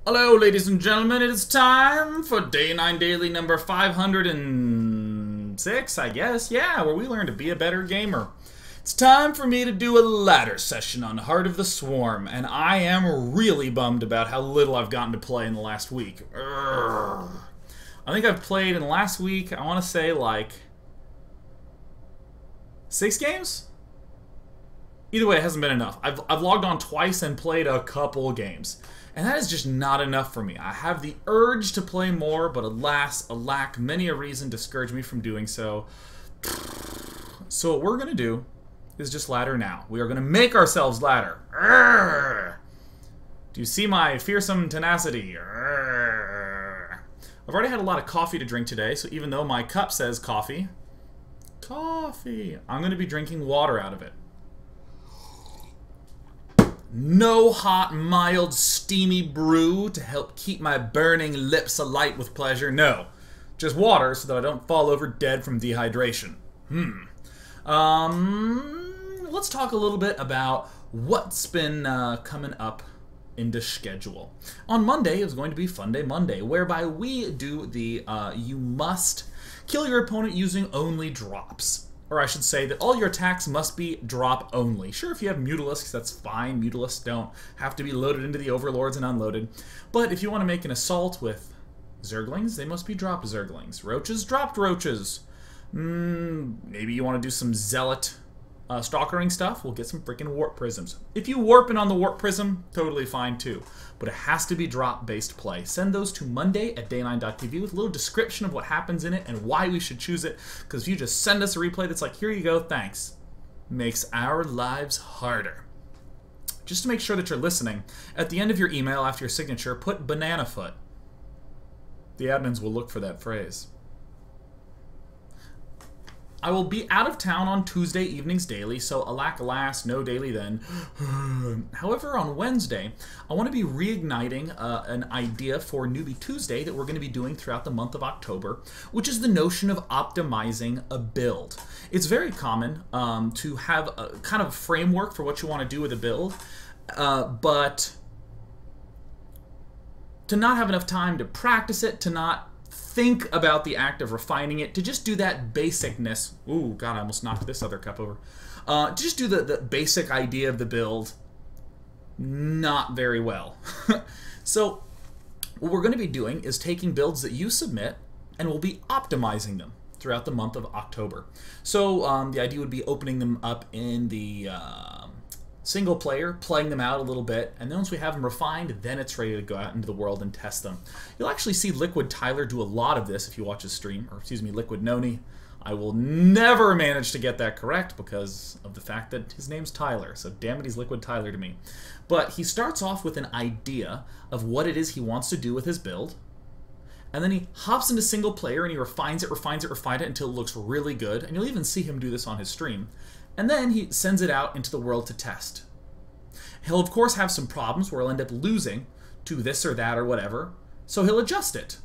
Hello, ladies and gentlemen. It is time for Day 9 Daily number 506, I guess. Yeah, where we learn to be a better gamer. It's time for me to do a ladder session on Heart of the Swarm, and I am really bummed about how little I've gotten to play in the last week. Urgh. I think I've played in the last week, I want to say, like, 6 games? Either way, it hasn't been enough. I've logged on twice and played a couple games. And that is just not enough for me. I have the urge to play more, but alas, alack, many a reason discourage me from doing so. So what we're going to do is just ladder now. We are going to make ourselves ladder. Urgh. Do you see my fearsome tenacity? Urgh. I've already had a lot of coffee to drink today, so even though my cup says coffee, I'm going to be drinking water out of it. No hot, mild, steamy brew to help keep my burning lips alight with pleasure. No, just water so that I don't fall over dead from dehydration. Let's talk a little bit about what's been coming up in the schedule. On Monday is going to be Fun Day Monday, whereby we do the you must kill your opponent using only drops. Or I should say that all your attacks must be drop only. Sure, if you have Mutalisks, that's fine. Mutalisks don't have to be loaded into the Overlords and unloaded. But if you want to make an assault with Zerglings, they must be dropped Zerglings. Roaches, dropped Roaches. Maybe you want to do some Zealot stalkering stuff? We'll get some freaking Warp Prisms. If you warp in on the Warp Prism, totally fine too. But it has to be drop-based play. Send those to Monday at day9.tv with a little description of what happens in it and why we should choose it. Because if you just send us a replay that's like, here you go, thanks, makes our lives harder. Just to make sure that you're listening, at the end of your email after your signature, put banana foot. The admins will look for that phrase. I will be out of town on Tuesday evenings daily, so alack alas, no daily then. However, on Wednesday, I want to be reigniting an idea for Newbie Tuesday that we're going to be doing throughout the month of October, which is the notion of optimizing a build. It's very common to have a kind of framework for what you want to do with a build, but to not have enough time to practice it, to not think about the act of refining it, to just do that basicness. Ooh, God, I almost knocked this other cup over. To just do the basic idea of the build, not very well. So what we're going to be doing is taking builds that you submit, and we'll be optimizing them throughout the month of October. So the idea would be opening them up in the single player, playing them out a little bit, and then once we have them refined, then it's ready to go out into the world and test them. You'll actually see Liquid Tyler do a lot of this if you watch his stream, or excuse me, Liquid Noni. I will never manage to get that correct because of the fact that his name's Tyler, so damn it, he's Liquid Tyler to me. But he starts off with an idea of what it is he wants to do with his build, and then he hops into single player and he refines it until it looks really good, and you'll even see him do this on his stream. And then he sends it out into the world to test. He'll, of course, have some problems where he'll end up losing to this or that or whatever, so he'll adjust it.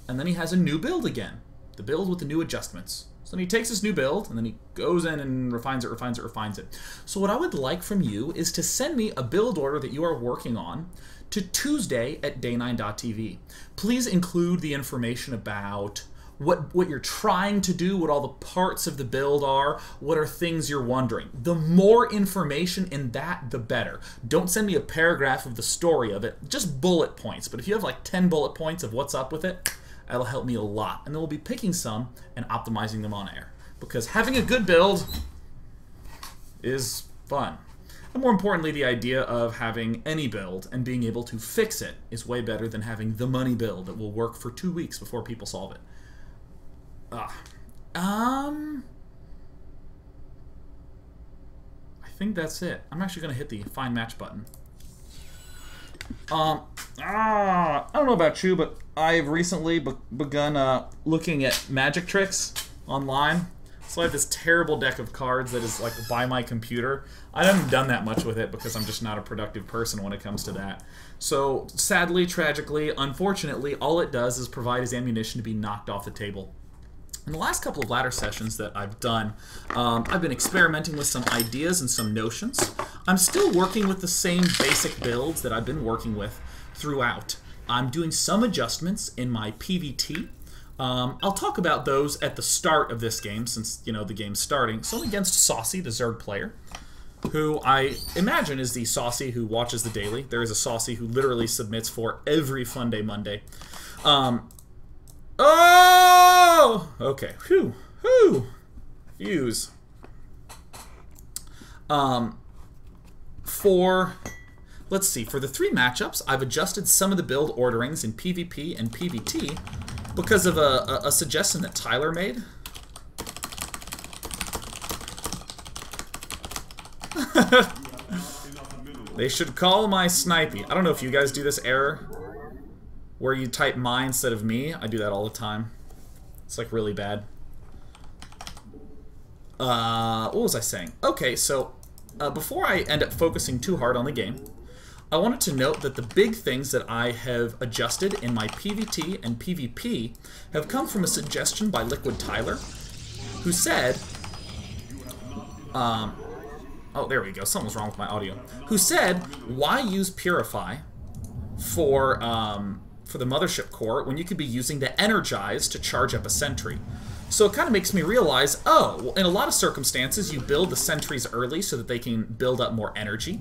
And then he has a new build again, the build with the new adjustments. So then he takes this new build, and then he goes in and refines it. So what I would like from you is to send me a build order that you are working on to Tuesday at day9.tv. Please include the information about what you're trying to do, what all the parts of the build are, what are things you're wondering. The more information in that, the better. Don't send me a paragraph of the story of it, just bullet points. But if you have like 10 bullet points of what's up with it, that'll help me a lot. And then we'll be picking some and optimizing them on air. Because having a good build is fun. And more importantly, the idea of having any build and being able to fix it is way better than having the money build that will work for 2 weeks before people solve it. I think that's it. I'm actually going to hit the find match button. I don't know about you, but I've recently begun looking at magic tricks online. So I have this terrible deck of cards that is like by my computer. I haven't done that much with it because I'm just not a productive person when it comes to that. So sadly, tragically, unfortunately, all it does is provide as ammunition to be knocked off the table. In the last couple of ladder sessions that I've done, I've been experimenting with some ideas and some notions. I'm still working with the same basic builds that I've been working with throughout. I'm doing some adjustments in my PvT. I'll talk about those at the start of this game, since, you know, the game's starting. So I'm against Saucy, the Zerg player, who I imagine is the Saucy who watches the daily. There is a Saucy who literally submits for every Fun Day Monday. Oh! Okay. Whew. Whew. Fuse. Let's see, for the 3 matchups, I've adjusted some of the build orderings in PvP and PvT because of a suggestion that Tyler made. They should call my snipey. I don't know if you guys do this error where you type my instead of me. I do that all the time. It's like really bad. What was I saying? Okay, so before I end up focusing too hard on the game, I wanted to note that the big things that I have adjusted in my PvT and PvP have come from a suggestion by Liquid Tyler, who said, oh, there we go, something was wrong with my audio, who said, why use Purify for the Mothership Core when you could be using the Energize to charge up a sentry? So it kind of makes me realize, oh, well, in a lot of circumstances, you build the sentries early so that they can build up more energy.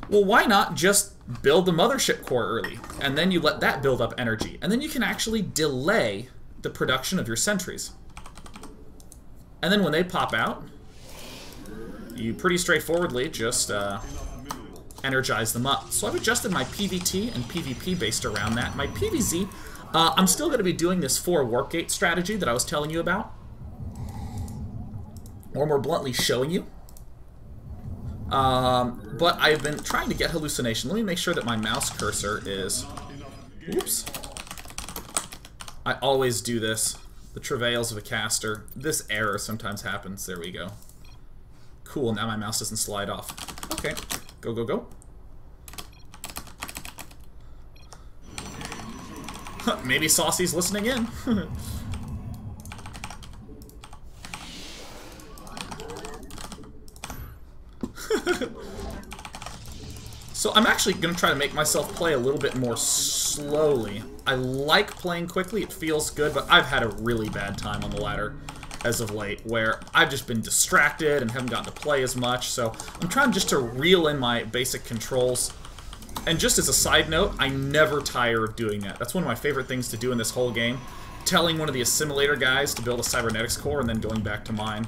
Well, why not just build the Mothership Core early, and then you let that build up energy, and then you can actually delay the production of your sentries. And then when they pop out, you pretty straightforwardly just energize them up. So I've adjusted my PvT and PvP based around that. My PvZ, I'm still going to be doing this 4 warp gate strategy that I was telling you about, or more bluntly showing you. But I've been trying to get hallucination. Let me make sure that my mouse cursor is... Oops. I always do this. The travails of a caster. This error sometimes happens. There we go. Cool, now my mouse doesn't slide off. Okay, go, go, go. Maybe Saucy's listening in. So I'm actually going to try to make myself play a little bit more slowly. I like playing quickly, it feels good, but I've had a really bad time on the ladder as of late, where I've just been distracted and haven't gotten to play as much, so I'm trying just to reel in my basic controls. And just as a side note, I never tire of doing that. That's one of my favorite things to do in this whole game. Telling one of the assimilator guys to build a cybernetics core and then going back to mine.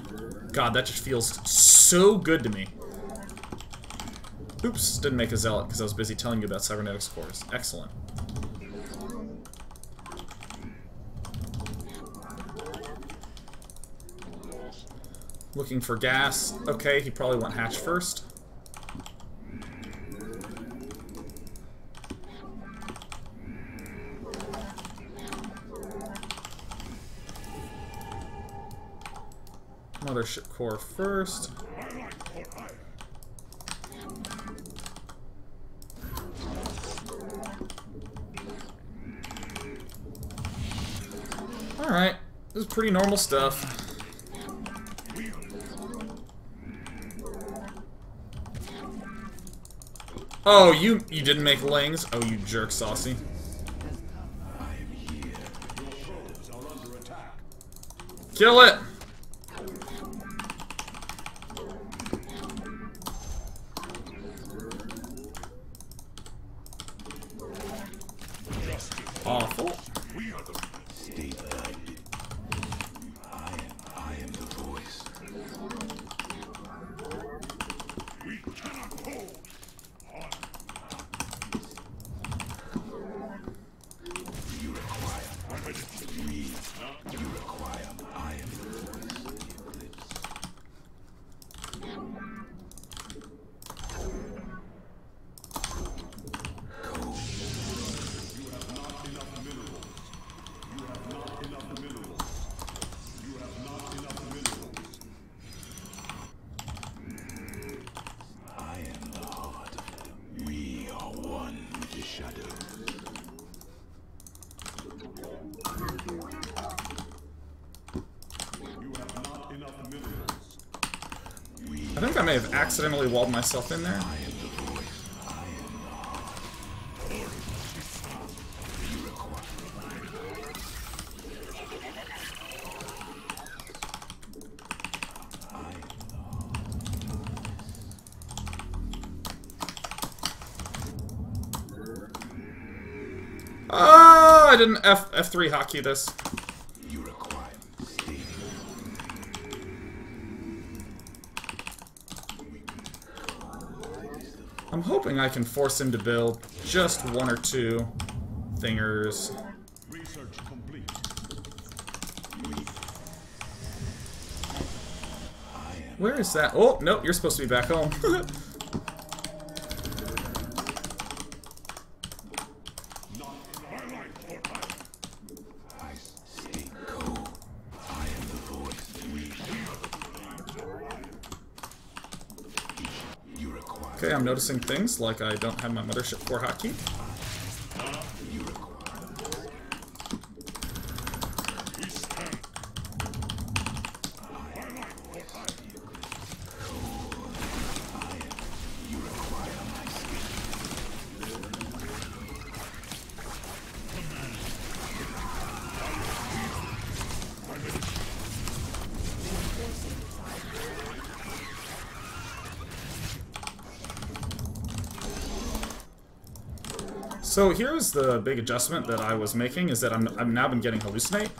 God, that just feels so good to me. Oops, didn't make a zealot because I was busy telling you about cybernetics cores. Excellent. Looking for gas. Okay, he probably went hatch first. Mothership core first. Alright, this is pretty normal stuff. Oh, you didn't make lings? Oh, you jerk, Saucy. Kill it! Awful. Stay guided. I am the voice. We cannot hold. You require. You require. I am the voice. I think I may have accidentally walled myself in there. Oh, I didn't F3 hotkey this. You require stable. I'm hoping I can force him to build just one or two thingers. Research complete. Where is that? Oh, nope, you're supposed to be back home. Okay, I'm noticing things like I don't have my Mothership 4 hotkey. So here's the big adjustment that I was making, is that I've now been getting hallucinate.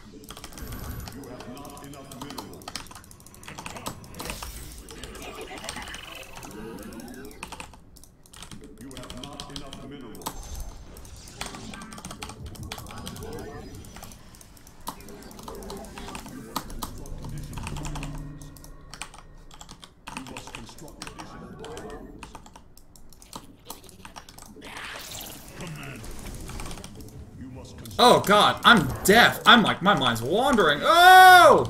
Oh god, I'm deaf. I'm like, my mind's wandering. Oh!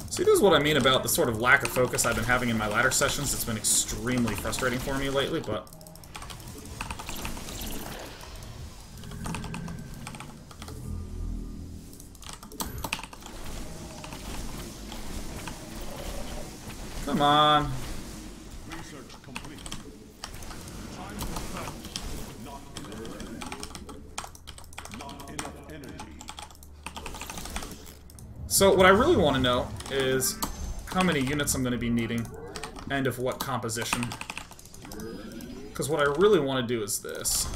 See, this is what I mean about the sort of lack of focus I've been having in my ladder sessions. It's been extremely frustrating for me lately, but... Come on. So what I really want to know is how many units I'm going to be needing and of what composition. Because what I really want to do is this.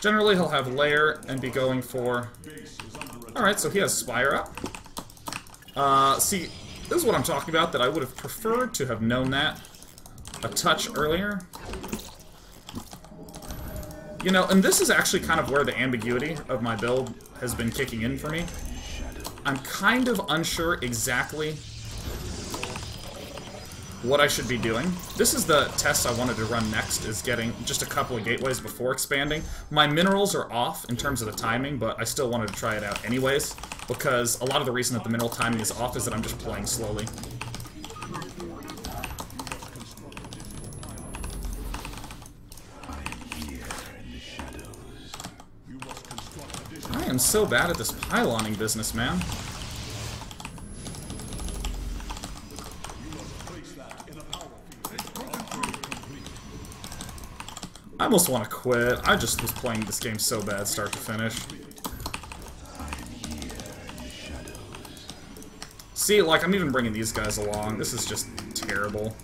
Generally he'll have layer and be going for... Alright, so he has Spire up. See, this is what I'm talking about, that I would have preferred to have known that a touch earlier. You know, and this is actually kind of where the ambiguity of my build has been kicking in for me. I'm kind of unsure exactly what I should be doing. This is the test I wanted to run next, is getting just a couple of gateways before expanding. My minerals are off in terms of the timing, but I still wanted to try it out anyways, because a lot of the reason that the mineral timing is off is that I'm just playing slowly. I am so bad at this pyloning business, man. I almost want to quit. I just was playing this game so bad, start to finish. See, like, I'm even bringing these guys along. This is just terrible.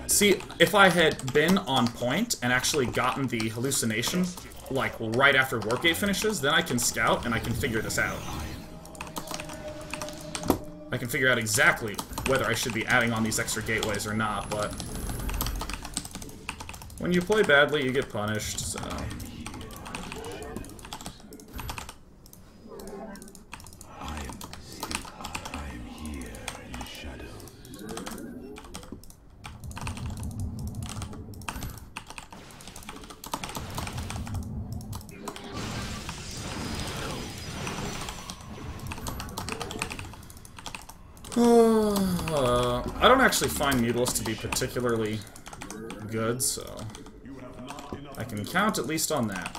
See, if I had been on point and actually gotten the hallucination, like, right after Warp Gate finishes, then I can scout and I can figure this out. I can figure out exactly whether I should be adding on these extra gateways or not, but... when you play badly, you get punished, so... I don't actually find Needless to be particularly good, so I can count at least on that.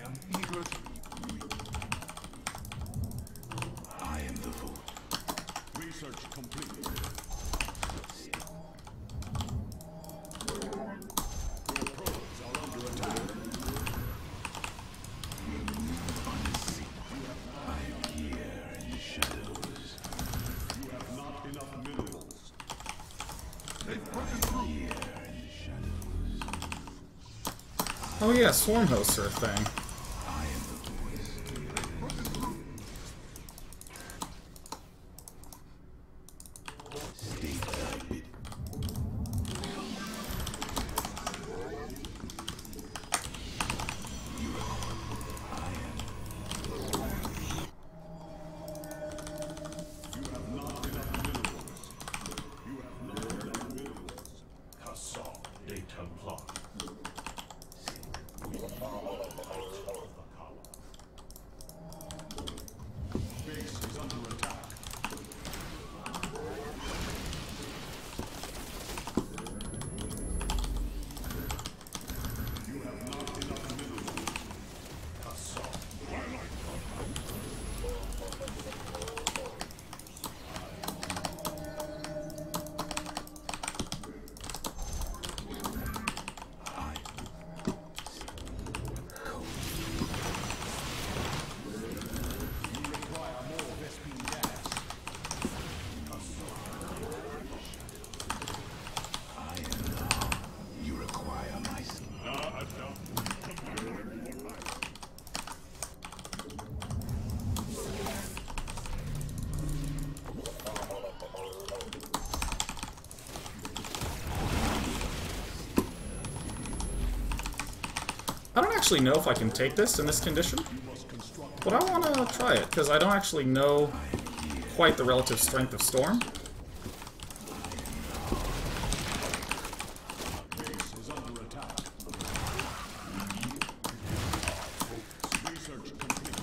am eager to... I am the vote. Research complete. Your probes are under attack. I am here in the shadows. You have not enough minerals. They've broken through. Here in the shadows. Oh yeah, swarm hosts are a thing. I am the voice. They've broken through. Stay guided. You have not enough minerals. You have not enough minerals. Cassol, playtime plot. Base is under attack. You have not enough minerals. Cassol. You require my I don't actually know if I can take this in this condition, but I want to try it, because I don't actually know quite the relative strength of Storm. base is under attack. Research complete.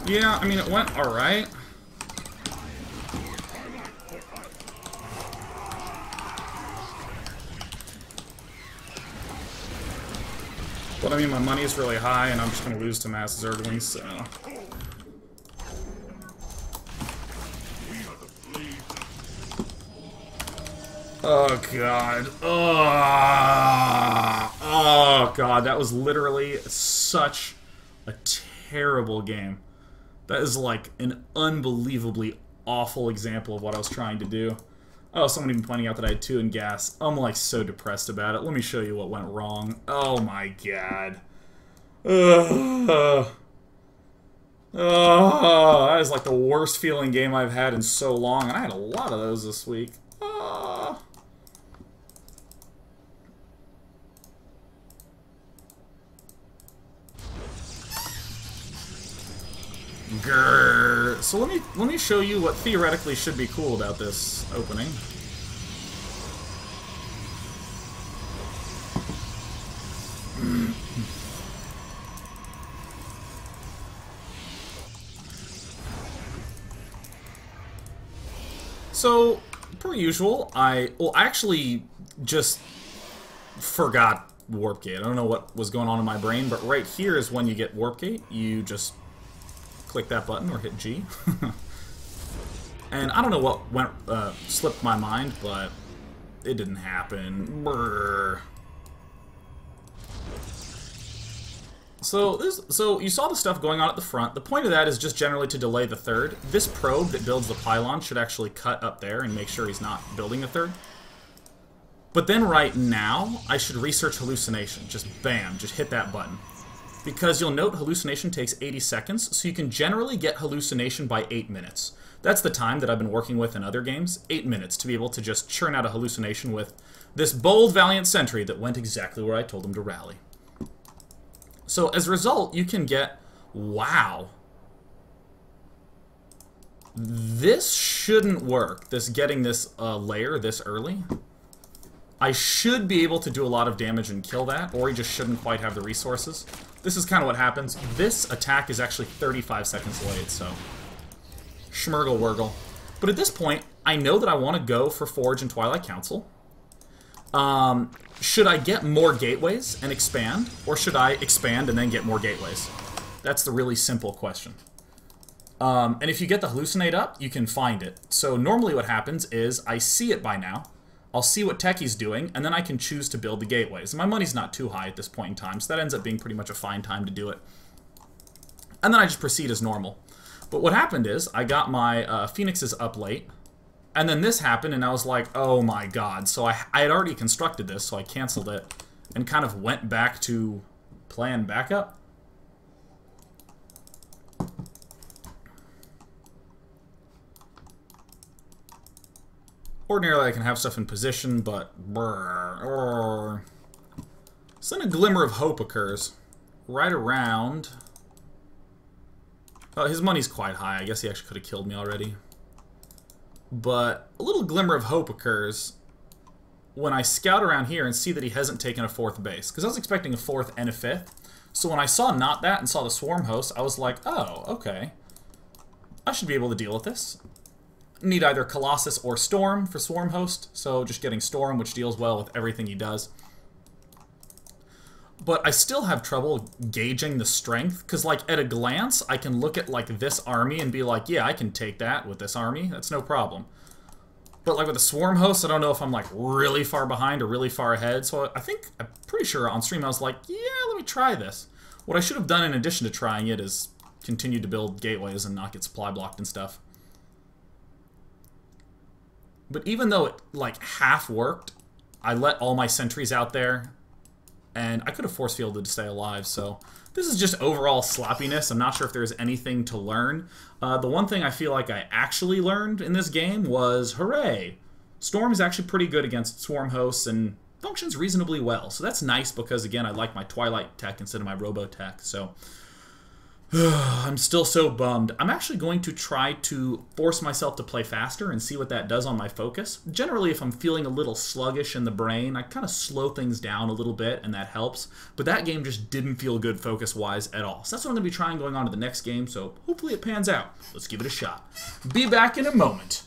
Yeah, I mean, it went alright. But I mean, my money is really high, and I'm just going to lose to Mass Zerglings, so... Oh god. Oh god, that was literally such a terrible game. That is like an unbelievably awful example of what I was trying to do. Oh, someone even pointing out that I had 2 in gas. I'm like so depressed about it. Let me show you what went wrong. Oh my god. Oh, that is like the worst feeling game I've had in so long, and I had a lot of those this week. Grrr. So let me show you what theoretically should be cool about this opening. So, per usual, I actually just forgot Warp Gate. I don't know what was going on in my brain, but right here is when you get Warp Gate. You just click that button or hit G. And I don't know what went slipped my mind, but it didn't happen. Brr. So you saw the stuff going on at the front. The point of that is just generally to delay the third. This probe that builds the pylon should actually cut up there and make sure he's not building the third. But then right now, I should research hallucination. Just bam, just hit that button. Because you'll note hallucination takes 80 seconds, so you can generally get hallucination by 8 minutes. That's the time that I've been working with in other games, 8 minutes, to be able to just churn out a hallucination with this bold, valiant sentry that went exactly where I told him to rally. So as a result, you can get, wow. This shouldn't work, getting this layer this early. I should be able to do a lot of damage and kill that, or he just shouldn't quite have the resources. this is kind of what happens. This attack is actually 35 seconds late, so schmurgle wurgle. But at this point, I know that I want to go for Forge and Twilight Council. Should I get more gateways and expand, or should I expand and then get more gateways? That's the really simple question. And if you get the hallucinate up, you can find it. So normally what happens is I see it by now. I'll see what Techie's doing, and then I can choose to build the gateways. My money's not too high at this point in time, so that ends up being pretty much a fine time to do it. And then I just proceed as normal. But what happened is, I got my Phoenixes up late, and then this happened, and I was like, oh my god. So I had already constructed this, so I canceled it, and kind of went back to plan backup. Ordinarily, I can have stuff in position, but... So then a glimmer of hope occurs. Right around... Oh, his money's quite high. I guess he actually could have killed me already. But a little glimmer of hope occurs when I scout around here and see that he hasn't taken a 4th base. Because I was expecting a 4th and a 5th. So when I saw not that and saw the swarm host, I was like, oh, okay. I should be able to deal with this. Need either Colossus or Storm for Swarm Host, so just getting Storm, which deals well with everything he does. But I still have trouble gauging the strength, because, like, at a glance, I can look at, like, this army and be like, yeah, I can take that with this army, that's no problem. But, like, with the Swarm Host, I don't know if I'm, like, really far behind or really far ahead, so I'm pretty sure on stream I was like, yeah, let me try this. What I should have done in addition to trying it is continue to build gateways and not get supply blocked and stuff. But even though it, like, half worked, I let all my sentries out there, and I could have force fielded to stay alive, so this is just overall sloppiness. I'm not sure if there's anything to learn. The one thing I feel like I actually learned in this game was, hooray! Storm is actually pretty good against Swarm Hosts and functions reasonably well. So that's nice because, again, I like my Twilight tech instead of my Robo tech, so... I'm still so bummed. I'm actually going to try to force myself to play faster and see what that does on my focus. Generally, if I'm feeling a little sluggish in the brain, I kind of slow things down a little bit, and that helps. But that game just didn't feel good focus-wise at all. So that's what I'm going to be trying going on to the next game, so hopefully it pans out. Let's give it a shot. Be back in a moment.